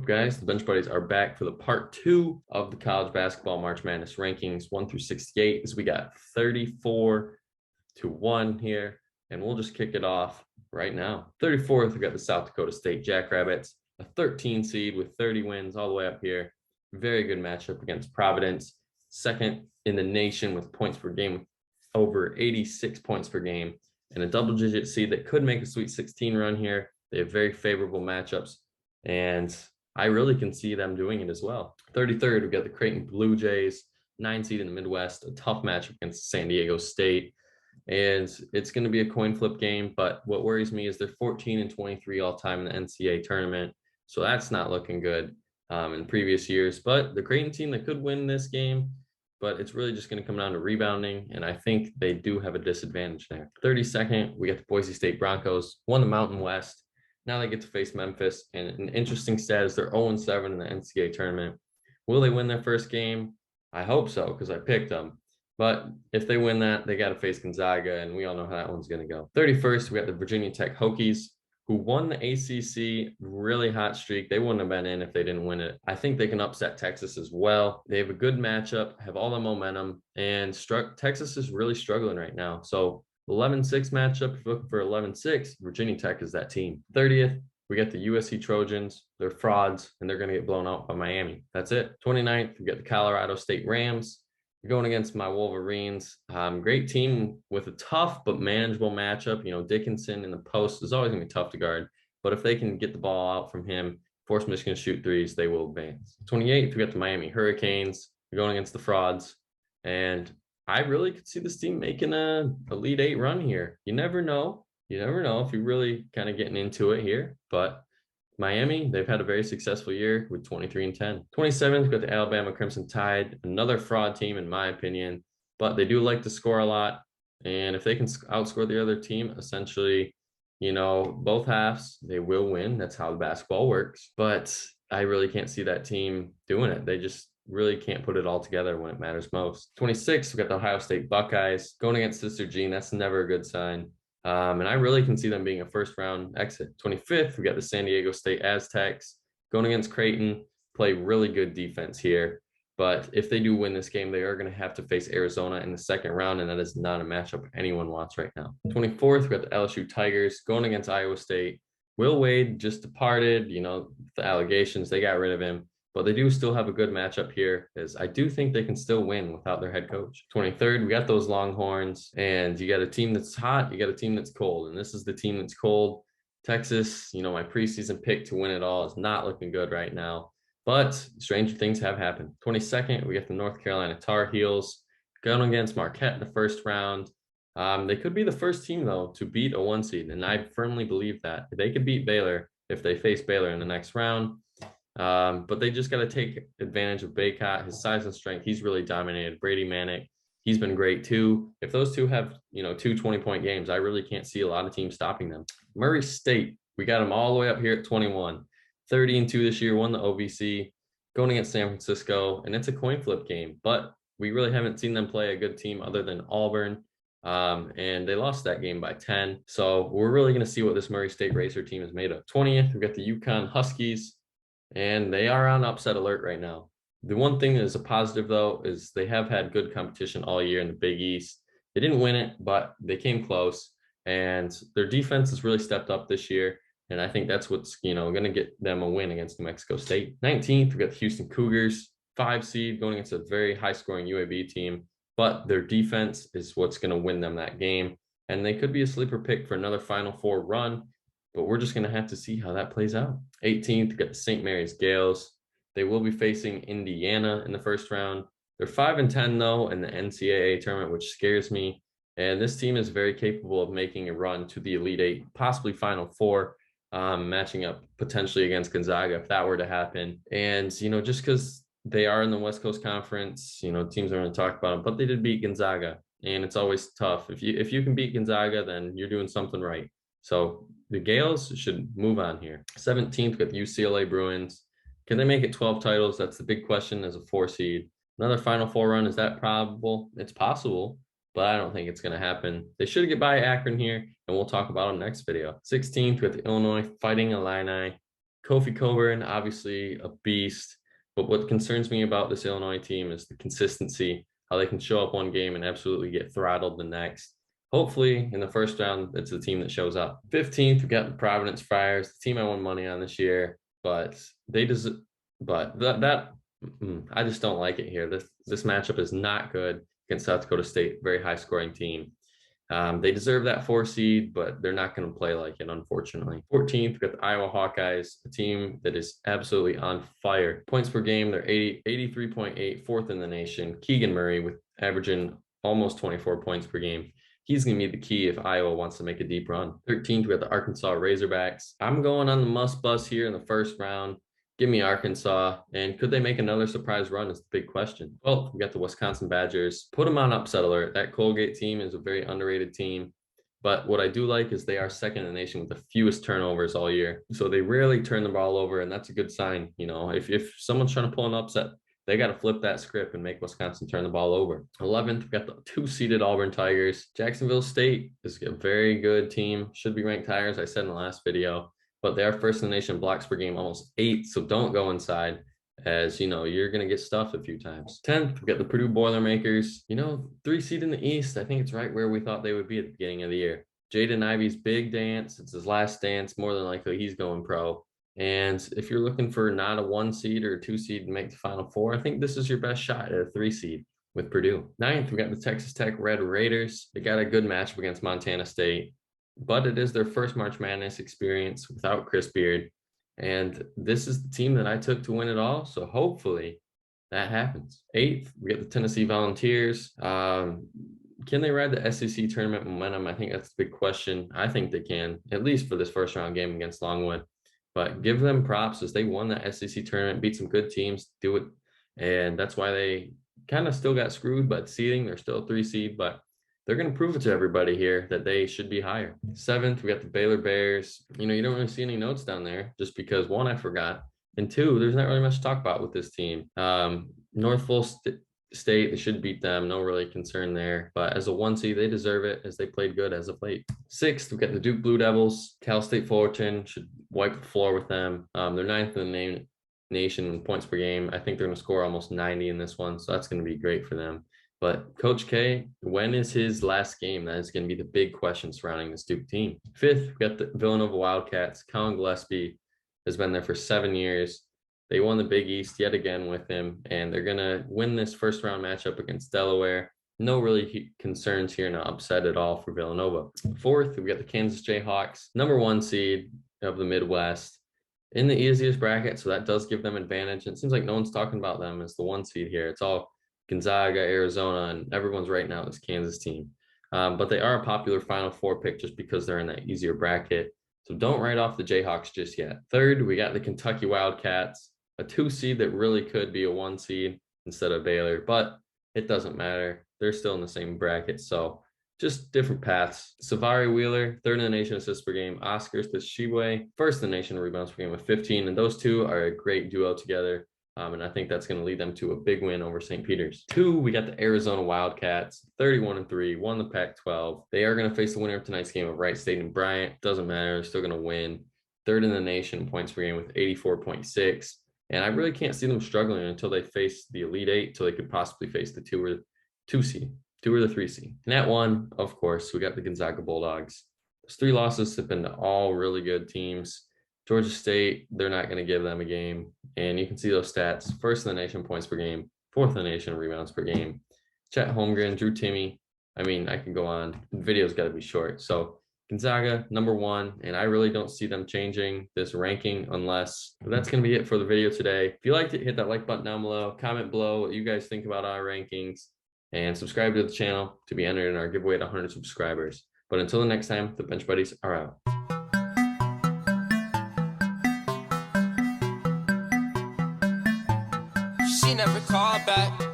Guys? The Bench Buddies are back for the part 2 of the college basketball March Madness rankings 1 through 68 as we got 34-1 here, and we'll just kick it off right now. 34th, we got the South Dakota State Jackrabbits, a 13 seed with 30 wins all the way up here. Very good matchup against Providence, second in the nation with points per game, over 86 points per game, and a double-digit seed that could make a Sweet 16 run here. They have very favorable matchups, and I really can see them doing it as well. 33rd, we got the Creighton Blue Jays, 9 seed in the Midwest, a tough matchup against San Diego State. And it's going to be a coin flip game, but what worries me is they're 14-23 all time in the NCAA tournament. So that's not looking good in previous years. But the Creighton team that could win this game, but it's really just going to come down to rebounding, and I think they do have a disadvantage there. 32nd, we got the Boise State Broncos, won the Mountain West. Now they get to face Memphis, and an interesting stat is they're 0-7 in the NCAA tournament. Will they win their first game? I hope so, because I picked them. But if they win that, they got to face Gonzaga, and we all know how that one's going to go. 31st, we got the Virginia Tech Hokies, who won the ACC, really hot streak. They wouldn't have been in if they didn't win it. I think they can upset Texas as well. They have a good matchup, have all the momentum, and Texas is really struggling right now. So 11-6 matchup, if you're looking for 11-6, Virginia Tech is that team. 30th, we got the USC Trojans. They're frauds, and they're going to get blown out by Miami. That's it. 29th, we got the Colorado State Rams. We're going against my Wolverines. Great team with a tough but manageable matchup. You know, Dickinson in the post is always going to be tough to guard. But if they can get the ball out from him, force Michigan to shoot threes, they will advance. 28th, we got the Miami Hurricanes. We're going against the frauds. And I really could see this team making a Elite Eight run here. You never know. You never know if you're really kind of getting into it here. But Miami, they've had a very successful year with 23-10. 27th, we've got the Alabama Crimson Tide, another fraud team in my opinion, but they do like to score a lot. And if they can outscore the other team, essentially, you know, both halves, they will win. That's how basketball works. But I really can't see that team doing it. They just really can't put it all together when it matters most. 26th, we got the Ohio State Buckeyes going against Sister Jean. That's never a good sign. And I really can see them being a first-round exit. 25th, we got the San Diego State Aztecs going against Creighton, play really good defense here. But if they do win this game, they are going to have to face Arizona in the second round, and that is not a matchup anyone wants right now. 24th, we got the LSU Tigers going against Iowa State. Will Wade just departed, you know, the allegations, they got rid of him. But they do still have a good matchup here, as I do think they can still win without their head coach. 23rd, we got those Longhorns, and you got a team that's hot, you got a team that's cold, and this is the team that's cold. Texas, you know, my preseason pick to win it all is not looking good right now, but stranger things have happened. 22nd, we got the North Carolina Tar Heels going against Marquette in the first round. They could be the first team, though, to beat a 1 seed, and I firmly believe that. They could beat Baylor if they face Baylor in the next round. But they just got to take advantage of Baycott, his size and strength. He's really dominated. Brady Manick, he's been great too. If those two have, you know, 2 20-point games, I really can't see a lot of teams stopping them. Murray State, we got them all the way up here at 21. 30-2 this year, won the OVC, going against San Francisco, and it's a coin flip game. But we really haven't seen them play a good team other than Auburn. And they lost that game by 10. So we're really going to see what this Murray State Racer team is made of. 20th, we got the Yukon Huskies. And they are on upset alert right now. The one thing that is a positive, though, is they have had good competition all year in the Big East. They didn't win it, but they came close. And their defense has really stepped up this year. And I think that's what's, you know, going to get them a win against New Mexico State. 19th, we got the Houston Cougars, 5 seed, going against a very high-scoring UAB team. But their defense is what's going to win them that game. And they could be a sleeper pick for another Final Four run. But we're just going to have to see how that plays out. 18th, we got the St. Mary's Gales. They will be facing Indiana in the first round. They're 5-10, though, in the NCAA tournament, which scares me. And this team is very capable of making a run to the Elite Eight, possibly Final Four, matching up potentially against Gonzaga if that were to happen. And, you know, just because they are in the West Coast Conference, you know, teams are going to talk about them, but they did beat Gonzaga. And it's always tough. If you can beat Gonzaga, then you're doing something right. So the Gales should move on here. 17th with UCLA Bruins. Can they make it 12 titles? That's the big question as a 4 seed. Another Final Four run, is that probable? It's possible, but I don't think it's going to happen. They should get by Akron here, and we'll talk about them next video. 16th with Illinois Fighting Illini. Kofi Coburn, obviously a beast. But what concerns me about this Illinois team is the consistency, how they can show up one game and absolutely get throttled the next. Hopefully, in the first round, it's the team that shows up. 15th, we got the Providence Friars, the team I won money on this year, but they deserve. But I just don't like it here. This matchup is not good against South Dakota State, very high scoring team. They deserve that 4 seed, but they're not going to play like it, unfortunately. 14th, we got the Iowa Hawkeyes, a team that is absolutely on fire. Points per game, they're 83.8, fourth in the nation. Keegan Murray with averaging almost 24 points per game. He's going to be the key if Iowa wants to make a deep run. 13th, we got the Arkansas Razorbacks. I'm going on the must bus here in the first round. Give me Arkansas. And could they make another surprise run is the big question. Well, we got the Wisconsin Badgers. Put them on upset alert. That Colgate team is a very underrated team. But what I do like is they are second in the nation with the fewest turnovers all year. So they rarely turn the ball over, and that's a good sign. You know, if someone's trying to pull an upset, they got to flip that script and make Wisconsin turn the ball over. 11th, we got the 2-seeded Auburn Tigers. Jacksonville State is a very good team. Should be ranked higher, as I said in the last video. But they are first in the nation blocks per game, almost 8. So don't go inside, as you know, you're going to get stuffed a few times. 10th, we got the Purdue Boilermakers. You know, 3 seed in the East. I think it's right where we thought they would be at the beginning of the year. Jaden Ivey's big dance. It's his last dance. More than likely, he's going pro. And if you're looking for not a 1 seed or a 2 seed to make the Final Four, I think this is your best shot at a 3 seed with Purdue. 9th, we got the Texas Tech Red Raiders. They got a good matchup against Montana State, but it is their first March Madness experience without Chris Beard. And this is the team that I took to win it all. So hopefully that happens. 8th, we got the Tennessee Volunteers. Can they ride the SEC tournament momentum? I think that's the big question. I think they can, at least for this first round game against Longwood. But give them props as they won the SEC tournament, beat some good teams, do it. And that's why they kind of still got screwed, but seeding, they're still a 3 seed, but they're going to prove it to everybody here that they should be higher. 7th, we got the Baylor Bears. You know, you don't really see any notes down there just because 1, I forgot. And 2, there's not really much to talk about with this team. Norfolk State, they should beat them. No really concern there. But as a 1 seed, they deserve it as they played good as of late. 6th, we got the Duke Blue Devils. Cal State Fullerton should wipe the floor with them. They're 9th in the nation in points per game. I think they're going to score almost 90 in this one, so that's going to be great for them. But Coach K, when is his last game? That is going to be the big question surrounding this Duke team. 5th, we got the Villanova Wildcats. Colin Gillespie has been there for 7 years. They won the Big East yet again with him, and they're going to win this first round matchup against Delaware. No really concerns here, no upset at all for Villanova. 4th, we got the Kansas Jayhawks, number 1 seed of the Midwest in the easiest bracket, so that does give them advantage. And it seems like no one's talking about them as the 1 seed here. It's all Gonzaga, Arizona, and everyone's right now this Kansas team. But they are a popular Final Four pick just because they're in that easier bracket. So don't write off the Jayhawks just yet. 3rd, we got the Kentucky Wildcats, a 2 seed that really could be a 1 seed instead of Baylor, but it doesn't matter. They're still in the same bracket, so just different paths. Savari Wheeler, 3rd in the nation assists per game. Oscar Tshiebwe, 1st in the nation rebounds per game with 15, and those 2 are a great duo together. And I think that's going to lead them to a big win over St. Peter's. 2, we got the Arizona Wildcats, 31-3, won the Pac-12. They are going to face the winner of tonight's game of Wright State and Bryant. Doesn't matter, they're still going to win. 3rd in the nation points per game with 84.6. And I really can't see them struggling until they face the Elite 8, until they could possibly face the 2 or the 3 seed. And at 1, of course, we got the Gonzaga Bulldogs. Those 3 losses have been to all really good teams. Georgia State, they're not going to give them a game. And you can see those stats. 1st in the nation points per game, 4th in the nation rebounds per game. Chet Holmgren, Drew Timme. I mean, I can go on. The video's got to be short. So Gonzaga, number 1. And I really don't see them changing this ranking unless. But that's going to be it for the video today. If you liked it, hit that like button down below. Comment below what you guys think about our rankings. And subscribe to the channel to be entered in our giveaway to 100 subscribers. But until the next time, the Bench Buddies are out. She never called back.